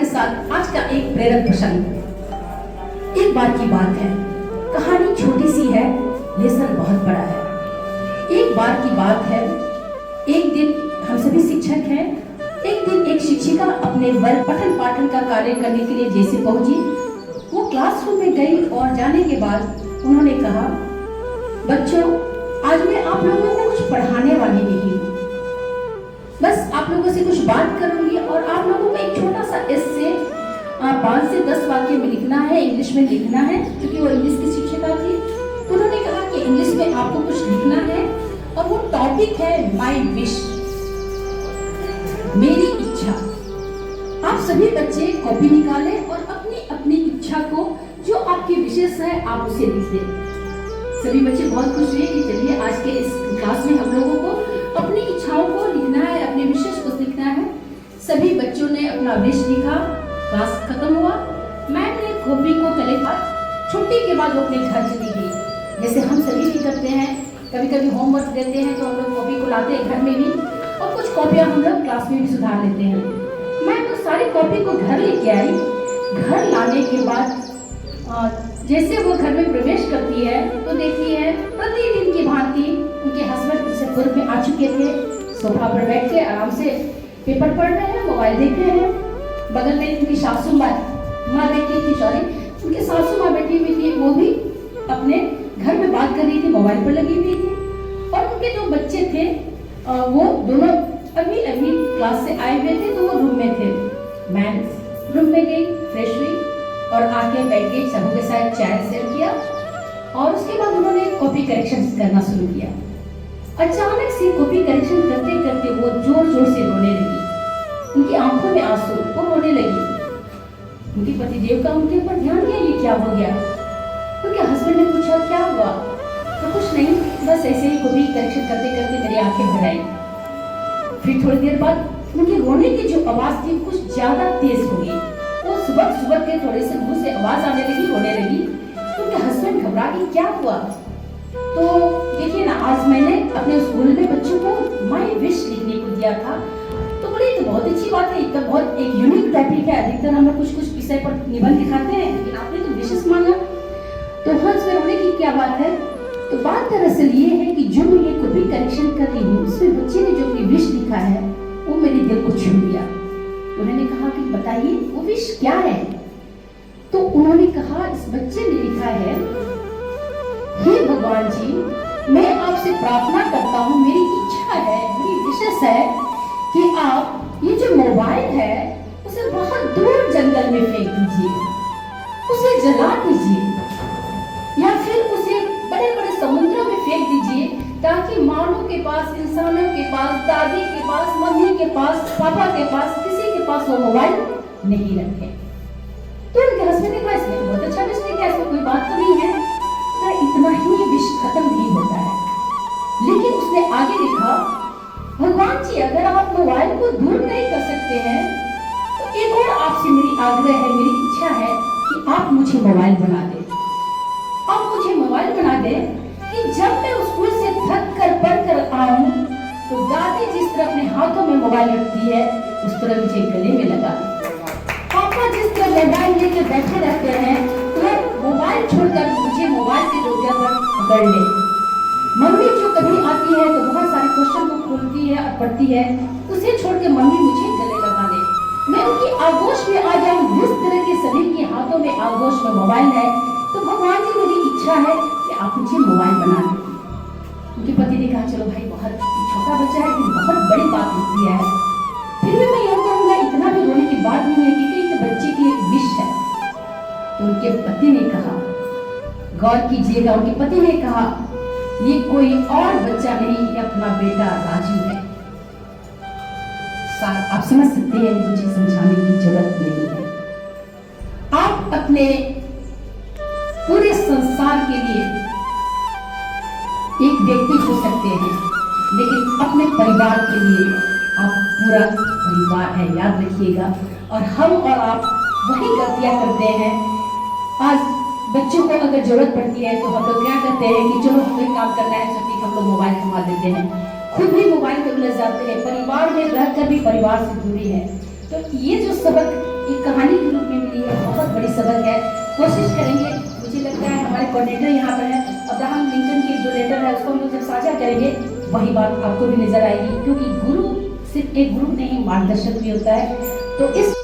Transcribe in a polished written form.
आपके साथ आज का एक प्रेरक प्रसंग। एक बार की बात है, कहानी छोटी सी है, लेसन बहुत बड़ा है। एक बार की बात है, एक दिन हम सभी शिक्षक हैं। एक दिन एक शिक्षिका अपने वर्ग पठन पाठन का कार्य करने के लिए जैसे पहुंची, वो क्लासरूम में गई और जाने के बाद उन्होंने कहा, बच्चों, आज मैं आप लोगों को कुछ पढ़ाने वाली नहीं हूँ, बस आप लोगों से कुछ बात करूंगी और आप लोगों को एक छोटा सा एस्से 5 से 10 वाक्य में लिखना है, इंग्लिश में लिखना है। क्योंकि वो इंग्लिश की शिक्षिका थी, तो उन्होंने कहा कि इंग्लिश में आपको कुछ लिखना है और वो टॉपिक है माय विश, मेरी इच्छा। आप सभी बच्चे कॉपी निकालें और अपनी अपनी इच्छा को, जो आपकी विशेष है, आप उसे लिख दें। सभी बच्चे बहुत खुश हुए कि चलिए आज के इस क्लास में हम लोगों को अपनी इच्छाओं को लिखना है, अपने विशेष को लिखना है। सभी बच्चों ने अपना विश लिखा। क्लास खत्म हुआ, मैम ने कॉपी को कलेक्ट, छुट्टी के बाद वो अपने घर चली गई। जैसे हम सभी भी करते हैं, कभी कभी होमवर्क देते हैं तो हम लोग कॉपी को लाते हैं घर में भी, और कुछ कॉपियाँ हम लोग क्लास में भी सुधार लेते हैं। मैं तो सारी कॉपी को घर लेके आई। घर लाने के बाद जैसे वो घर में प्रवेश करती है तो देखती है प्रतिदिन की भांति उनके हस्बैंड उनसे पूर्व में आ चुके थे। सोफा पर बैठ के आराम से पेपर पढ़ रहे हैं, मोबाइल देख रहे हैं। बगल में उनकी सासू माँ बैठी थी, उनकी सासू माँ बैठी हुई थी, वो भी अपने घर में बात कर रही थी, मोबाइल पर लगी हुई थी। और उनके जो बच्चे थे वो दोनों अभी अभी क्लास से आए हुए थे, तो वो रूम में थे। मैं रूम में गई, फ्रेश हुई और आके बैठ के सबों के साथ चाय शेयर किया और उसके बाद उन्होंने कॉपी करेक्शन करना शुरू किया। अचानक से कॉपी करेक्शन करते करते वो जोर जोर से रोने लगी। उनकी आंखों में आंसू, वो रोने लगी। उनके पतिदेव का उनके ऊपर ध्यान गया, ये क्या हो गया। उनके हस्बैंड ने पूछा, क्या हुआ। तो कुछ नहीं, बस ऐसे ही कॉपी करेक्शन करते करते मेरी आंखें भर आई। फिर थोड़ी देर बाद उनके रोने की जो आवाज थी कुछ ज्यादा तेज हो गई। वो सुबह के थोड़े से मुंह से आवाज आने लगी, रोने लगी। तो उनके हस्बैंड घबरा गए, क्या हुआ। तो देखिए ना, आज मैंने अपने स्कूल में बच्चों को माय विश लिखने को दिया था, तो बोले तो बहुत अच्छी बात है, तो बहुत एक यूनिक टॉपिक है। अधिकतर हम लोग कुछ कुछ विषय पर निबंध दिखाते हैं, लेकिन आपने तो विशेष मांगा। तो हंस में रोने की क्या बात है। तो बात दरअसल ये है कि जो मैं ये कॉपी करेक्शन कर रही हूँ, उसमें बच्चे ने जो अपनी विश लिखा है वो मेरे दिल को छू लिया। उन्होंने कहा कि बताइए वो विश क्या है। तो उन्होंने कहा, इस बच्चे ने लिखा है, हे भगवान जी, मैं आपसे प्रार्थना करता हूँ, मेरी इच्छा है, मेरी विशेष है कि आप ये जो मोबाइल है उसे बहुत दूर जंगल में फेंक दीजिए, उसे जला दीजिए या फिर उसे बड़े बड़े समुद्रों में फेंक दीजिए, ताकि मानव के पास, इंसानों के पास, दादी के पास, मम्मी के पास, पापा के पास, किसी के पास वो मोबाइल नहीं रखे। तो उनके हस्बैंड ने कहा, इसमें तो बहुत अच्छा विश लिखा है, इसमें कोई बात तो नहीं है। तो इतना ही विश खत्म नहीं होता है, लेकिन उसने आगे लिखा, भगवान जी, अगर आप मोबाइल को दूर नहीं कर सकते हैं तो एक और आपसे मेरी आग्रह है, मेरी इच्छा है कि आप मुझे मोबाइल बना दें। आप मुझे मोबाइल बना दें कि जब मैं स्कूल से थक कर पढ़ कर आऊं तो दादी जिस तरह अपने हाथों में मोबाइल रखती है उस तरह मुझे गले में लगा दे। पापा जिस तरह मोबाइल लेकर बैठे रहते हैं तो मोबाइल छोड़कर मुझे मोबाइल की जरूरत पर पकड़ ले। मम्मी जो कभी आती है तो बहुत सारे क्वेश्चन को खोलती है और पढ़ती है, उसे छोड़ के मम्मी मुझे गले लगा दे। मैं उनकी आगोश में आ जाऊं, जिस तरह के सभी के हाथों में आगोश में मोबाइल है। तो भगवान जी, मेरी इच्छा है कि आप मुझे मोबाइल बना दें। उनके पति ने कहा, चलो भाई, बहुत छोटा बच्चा है लेकिन बहुत बड़ी बात लिख दिया है, फिर भी मैं यह कहूँगा इतना भी रोने की बात नहीं है, क्योंकि तो बच्चे की एक विश है। तो उनके पति ने कहा, गौर कीजिएगा, उनके पति ने कहा, ये कोई और बच्चा नहीं, ये अपना बेटा राजू है। आप समझ सकते हैं, मुझे समझाने की जरूरत नहीं है। आप अपने पूरे संसार के लिए एक व्यक्ति हो सकते हैं, लेकिन अपने परिवार के लिए आप पूरा परिवार है, याद रखिएगा। और हम और आप वही गलतियां करते हैं। आज बच्चों को अगर जरूरत पड़ती है तो हम लोग क्या करते हैं कि चलो हमें काम करना है, सब ठीक, हम लोग मोबाइल थमा देते हैं, खुद भी मोबाइल में उलझ जाते हैं। परिवार में रहकर भी परिवार से दूरी है। तो ये जो सबक एक कहानी के रूप में मिली है, बहुत बड़ी सबक है। कोशिश करेंगे, मुझे लगता है हमारे कोऑर्डिनेटर यहाँ पर है, अब्राहम लिंकन की जो लेटर है उसको हम लोग जब साझा करेंगे वही बात आपको भी नजर आएगी, क्योंकि गुरु सिर्फ एक गुरु नहीं, मार्गदर्शक भी होता है। तो इस